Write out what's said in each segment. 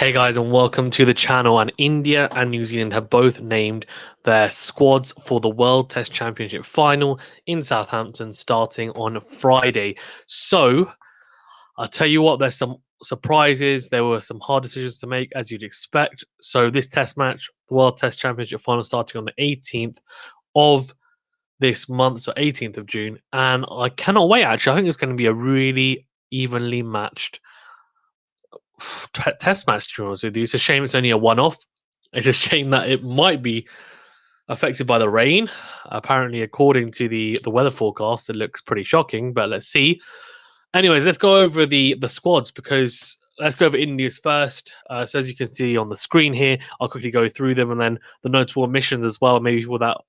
Hey guys, and welcome to the channel. And India and New Zealand have both named their squads for the World Test Championship final in Southampton starting on Friday. So I'll tell you what, there's some surprises. There were some hard decisions to make, as you'd expect. So this test match, the World Test Championship final, starting on the 18th of this month, so 18th of June. And I cannot wait, actually. I think it's going to be a really evenly matched test match, to be honest with you. It's a shame it's only a one-off. It's a shame that it might be affected by the rain. Apparently, according to the weather forecast, it looks pretty shocking, but let's see. Anyways, let's go over the squads, because let's go over India's first. So as you can see on the screen here, I'll quickly go through them, and then the notable omissions as well, maybe without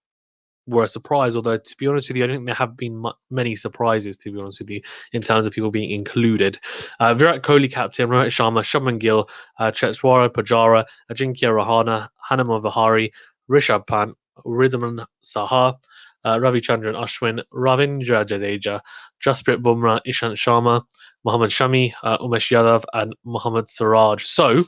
were a surprise. Although, to be honest with you, I don't think there have been many surprises, to be honest with you, in terms of people being included. Virat Kohli captain, Rohit Sharma, Shubman Gill, Cheteshwar Pujara, Ajinkya Rahane, Hanuma Vihari, Rishabh Pant, Ridhaman Saha, Ravichandran Ashwin, Ravindra Jadeja, Jasprit Bumrah, Ishant Sharma, Mohammad Shami, Umesh Yadav, and Mohammad Siraj. So,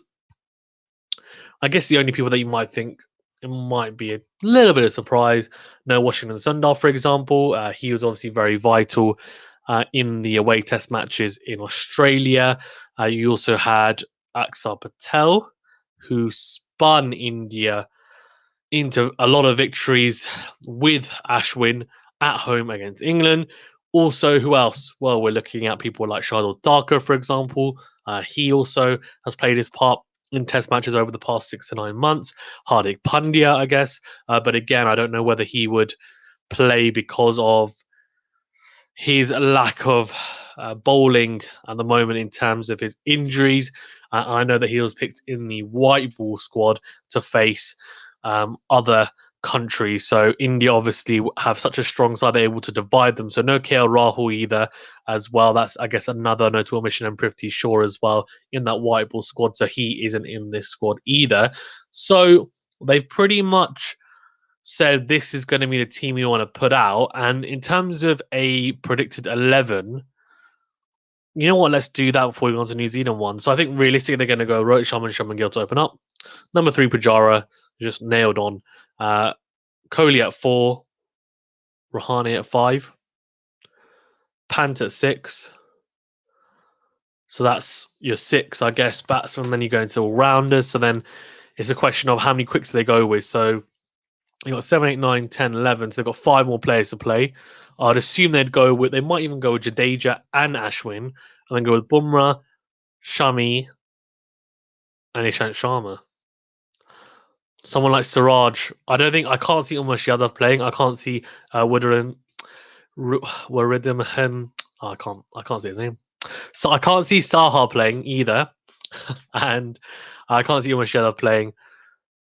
I guess the only people that you might think it might be a little bit of surprise. No, Washington Sundar, for example, he was obviously very vital in the away test matches in Australia. You also had Axar Patel, who spun India into a lot of victories with Ashwin at home against England. Also, who else? Well, we're looking at people like Shardul Thakur, for example. He also has played his part in test matches over the past 6 to 9 months. Hardik Pandya, I guess. But again, I don't know whether he would play because of his lack of bowling at the moment in terms of his injuries. I know that he was picked in the white ball squad to face other countries. So India obviously have such a strong side, they're able to divide them. So no KL Rahul either as well. That's, I guess, another notable omission, and Prithvi Shaw as well in that white ball squad. So he isn't in this squad either. So they've pretty much said this is going to be the team we want to put out. And in terms of a predicted 11, you know what? Let's do that before we go on to New Zealand one. So I think realistically they're going to go Rohit Sharma and Shubman Gill to open up. Number 3, Pujara, just nailed on. Kohli at 4, Rahane at 5, Pant at 6. So that's your 6, I guess, batsmen. Then you go into all rounders. So then it's a question of how many quicks they go with. So you got 7, 8, 9, 10, 11. So they've got 5 more players to play. I'd assume they might even go with Jadeja and Ashwin, and then go with Bumrah, Shami, and Ishant Sharma. Someone like Siraj, I can't see Umesh Yadav playing. I can't see Widderen. I can't say his name. So I can't see Saha playing either, and I can't see Umesh Yadav playing.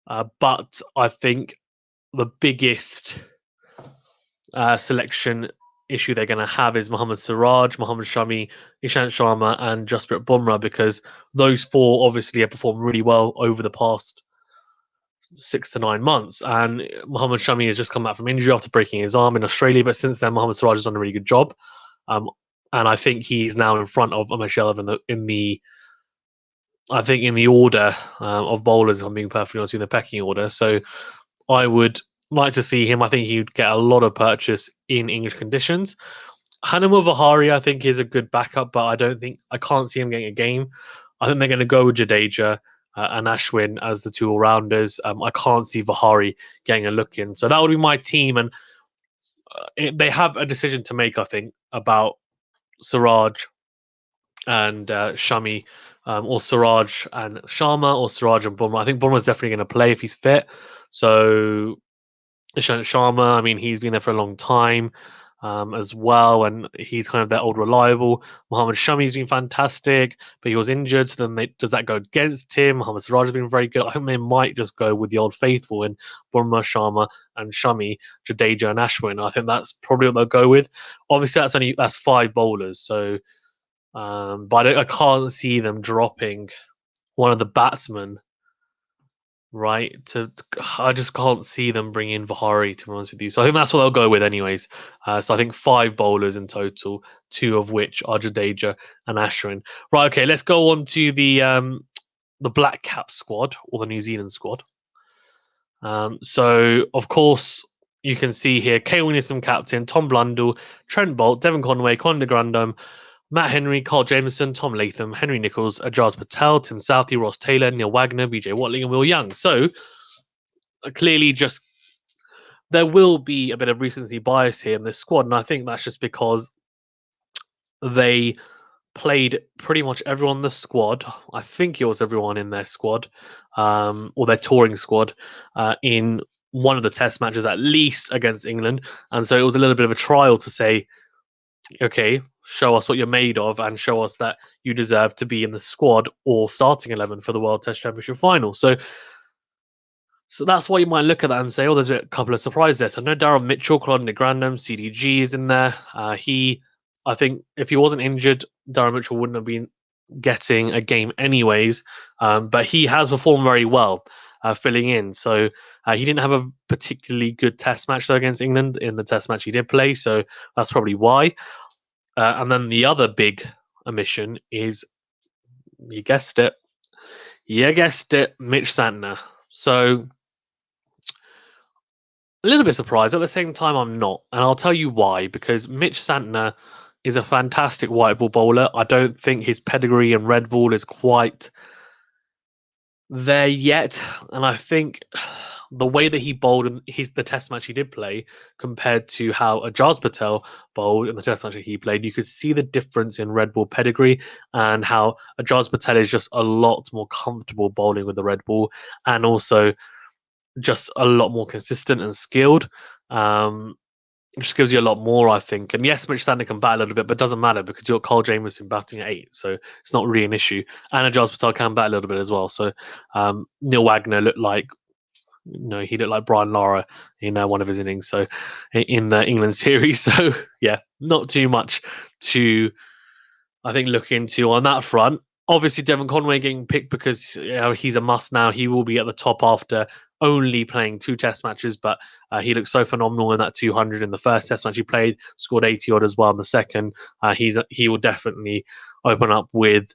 But I think the biggest selection issue they're going to have is Mohammad Siraj, Mohammad Shami, Ishant Sharma, and Jasprit Bumrah, because those 4 obviously have performed really well over the past 6 to 9 months. And Mohammad Shami has just come back from injury after breaking his arm in Australia, but since then Mohammad Siraj has done a really good job. And I think he's now in front of Umesh Yadav in the order of bowlers, if I'm being perfectly honest, in the pecking order. So I would like to see him. I think he'd get a lot of purchase in English conditions. Hanuma Vihari, I think, is a good backup, but I can't see him getting a game. I think they're going to go with Jadeja and Ashwin as the 2 all-rounders. I can't see Vihari getting a look in. So that would be my team. And they have a decision to make, I think, about Siraj and Shami, or Siraj and Sharma, or Siraj and Bumrah. I think Bumrah's definitely going to play if he's fit. So Ishant Sharma, I mean, he's been there for a long time as well, and he's kind of that old reliable. Mohammad Shami's been fantastic, but he was injured, so then does that go against him? Mohammad Siraj has been very good. I think they might just go with the old faithful in Bumrah, Sharma, and Shami, Jadeja, and Ashwin. I think that's probably what they'll go with. Obviously, that's 5 bowlers, so but I can't see them dropping one of the batsmen. Right, I just can't see them bringing Vihari, to be honest with you. So I think that's what they'll go with, anyways. So I think 5 bowlers in total, 2 of which are Jadeja and Ashwin. Right, okay, let's go on to the the Black Cap squad or the New Zealand squad. So, of course, you can see here Kane Williamson captain, Tom Blundell, Trent Boult, Devon Conway, Colin de Grandhomme, Matt Henry, Carl Jameson, Tom Latham, Henry Nicholls, Ajaz Patel, Tim Southey, Ross Taylor, Neil Wagner, BJ Watling, and Will Young. So, clearly just there will be a bit of recency bias here in this squad, and I think that's just because they played pretty much everyone in the squad. I think it was everyone in their squad, or their touring squad, in one of the test matches at least against England. And so it was a little bit of a trial to say, okay, show us what you're made of and show us that you deserve to be in the squad or starting 11 for the World Test Championship final. So that's why you might look at that and say, oh, there's a couple of surprises there. So I know Darren Mitchell, Colin de Grandhomme, CDG is in there. I think if he wasn't injured, Darren Mitchell wouldn't have been getting a game anyways. But he has performed very well, filling in. So he didn't have a particularly good test match though against England in the test match he did play. So that's probably why. And then the other big omission is, you guessed it, Mitch Santner. So a little bit surprised. At the same time, I'm not. And I'll tell you why. Because Mitch Santner is a fantastic white ball bowler. I don't think his pedigree in red ball is quite there yet. And I think the way that he bowled in the test match he did play compared to how Ajaz Patel bowled in the test match that he played, you could see the difference in red ball pedigree and how Ajaz Patel is just a lot more comfortable bowling with the red ball and also just a lot more consistent and skilled. It just gives you a lot more, I think. And yes, Mitch Santner can bat a little bit, but it doesn't matter because you've got Carl Jameson batting at 8, so it's not really an issue. And Ajaz Patel can bat a little bit as well. So Neil Wagner looked like, he looked like Brian Lara in one of his innings. So in the England series, so yeah, not too much to, I think, look into on that front. Obviously, Devon Conway getting picked because he's a must now. He will be at the top after only playing 2 test matches, but he looked so phenomenal in that 200 in the first test match he played, scored 80 odd as well in the second. He will definitely open up with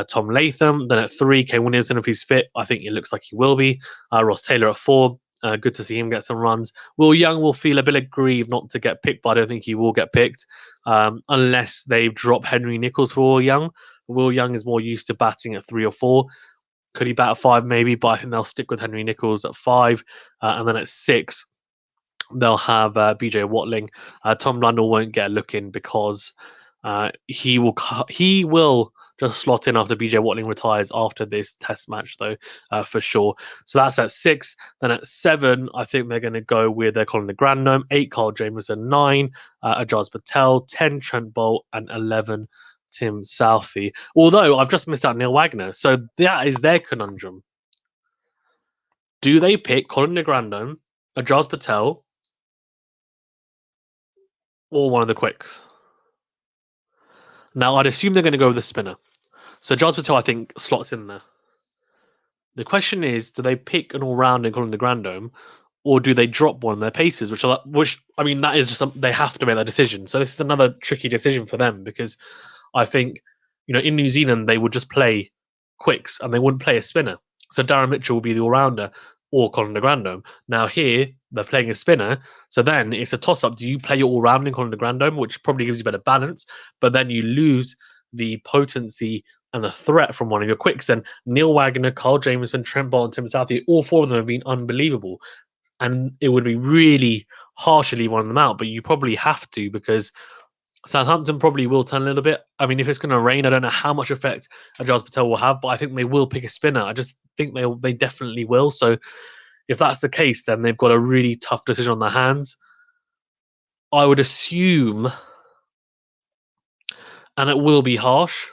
Tom Latham. Then at 3, Kane Williamson, if he's fit, I think it looks like he will be. Ross Taylor at 4. Good to see him get some runs. Will Young will feel a bit aggrieved not to get picked, but I don't think he will get picked unless they drop Henry Nicholls for Will Young. Will Young is more used to batting at 3 or 4. Could he bat at 5? Maybe, but I think they'll stick with Henry Nicholls at 5. And then at 6, they'll have BJ Watling. Tom Blundell won't get a look in because he will just slot in after BJ Watling retires after this test match, though, for sure. So that's at 6. Then at 7, I think they're going to go with Colin de Grandhomme, 8, Carl Jameson, 9, Ajaz Patel, 10, Trent Boult, and 11, Tim Southey. Although I've just missed out Neil Wagner. So that is their conundrum. Do they pick Colin de Grandhomme, Ajaz Patel, or one of the quicks? Now, I'd assume they're going to go with the spinner. So Ajaz Patel, I think, slots in there. The question is, do they pick an all-rounder Colin de Grandhomme, or do they drop one of their paces? Which I mean, that is just they have to make that decision. So this is another tricky decision for them because I think, in New Zealand they would just play quicks and they wouldn't play a spinner. So Darren Mitchell will be the all-rounder or Colin de Grandhomme. Now here they're playing a spinner, so then it's a toss-up. Do you play your all-rounder Colin de Grandhomme, which probably gives you better balance, but then you lose the potency and the threat from one of your quicks? And Neil Wagner, Carl Jameson, Trent Boult, and Tim Southey, all 4 of them have been unbelievable. And it would be really harsh to leave one of them out, but you probably have to because Southampton probably will turn a little bit. I mean, if it's going to rain, I don't know how much effect Ajaz Patel will have, but I think they will pick a spinner. I just think they definitely will. So if that's the case, then they've got a really tough decision on their hands. I would assume, and it will be harsh,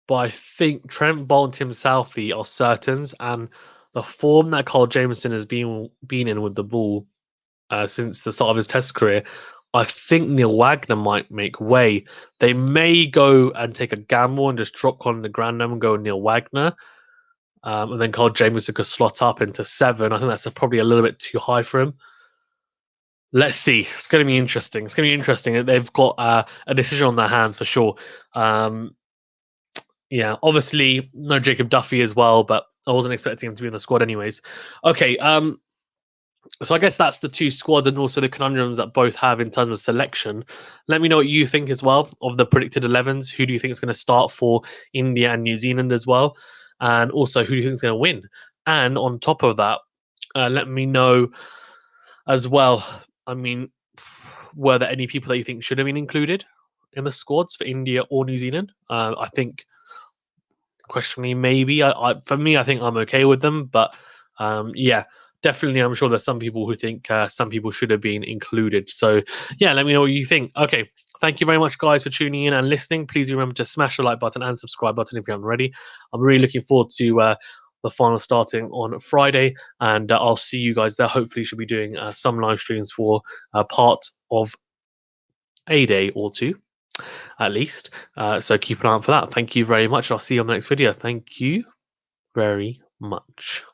but I think Trent Boult and Tim Southey are certains, and the form that Carl Jameson has been in with the ball since the start of his Test career, I think Neil Wagner might make way. They may go and take a gamble and just drop Colin de Grandhomme and go Neil Wagner. And then Carl Jameson could slot up into 7. I think that's probably a little bit too high for him. Let's see. It's going to be interesting. They've got a decision on their hands for sure. Yeah, obviously no Jacob Duffy as well, but I wasn't expecting him to be in the squad anyways. Okay, so I guess that's the two squads and also the conundrums that both have in terms of selection. Let me know what you think as well of the predicted 11s. Who do you think is going to start for India and New Zealand as well? And also, who do you think is going to win? And on top of that, let me know as well. I mean, were there any people that you think should have been included in the squads for India or New Zealand? I think questionably maybe. For me, I think I'm okay with them, but yeah, definitely, I'm sure there's some people who think some people should have been included. So yeah, let me know what you think. Okay, thank you very much, guys, for tuning in and listening. Please remember to smash the like button and subscribe button if you haven't already. I'm really looking forward to the final starting on Friday, and I'll see you guys there. Hopefully, should be doing some live streams for part of a day or two at least. So keep an eye out for that. Thank you very much. I'll see you on the next video. Thank you very much.